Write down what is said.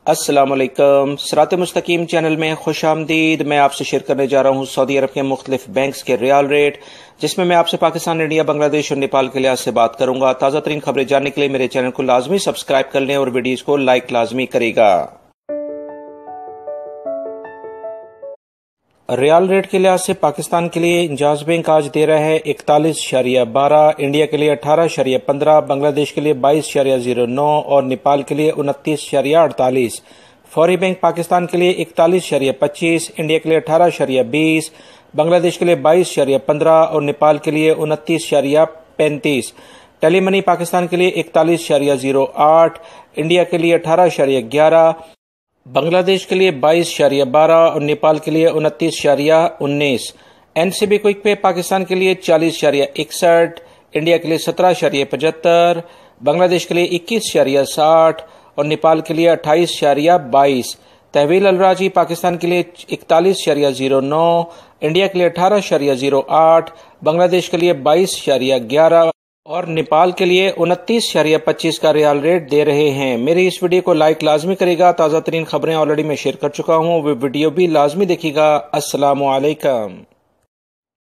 السلام علیکم، صراط مستقیم چینل میں خوش آمدید۔ میں آپ سے شیئر کرنے جا رہا ہوں سعودی عرب کے مختلف بینکس کے ریال ریٹ، جس میں آپ سے پاکستان، انڈیا، بنگلہ دیش اور نیپال کے لحاظ سے بات کروں گا۔ تازہ ترین خبریں جاننے کے لیے میرے چینل کو لازمی سبسکرائب کر لیں اور ویڈیوز کو لائک لازمی کرے گا۔ ریال ریٹ کے لحاظ سے پاکستان کے لیے انجاز بینک آج دے رہا ہے 41.12، انڈیا کے لیے 18.15، بنگلہ دیش کے لیے 22.09 اور نیپال کے لیے 29.48۔ فوری بینک پاکستان کے لیے 41.25، انڈیا کے لیے 18.20، بنگلہ دیش کے لیے 22.15 اور نیپال کے لیے 29.35۔ ٹیلی منی پاکستان کے لیے 41.08، انڈیا کے لیے 18.11، بنگلہ دیش کے لیے 22.12 اور نیپال کے لیے 29.19۔ این سی بی کوئک پے پاکستان کے لیے 40.61، انڈیا کے لیے 17.75، بنگلہ دیش کے لیے 21.60 اور نیپال کے لیے 28.22۔ تحویل الراجی پاکستان کے لیے 41.09، انڈیا کے لیے 18.08، بنگلہ دیش کے لیے 22.11 اور نیپال کے لیے 29.25 کا ریال ریٹ دے رہے ہیں۔ میری اس ویڈیو کو لائک لازمی کرے گا۔ تازہ ترین خبریں آلریڈی میں شیئر کر چکا ہوں، وہ ویڈیو بھی لازمی دیکھیے گا۔ السلام علیکم۔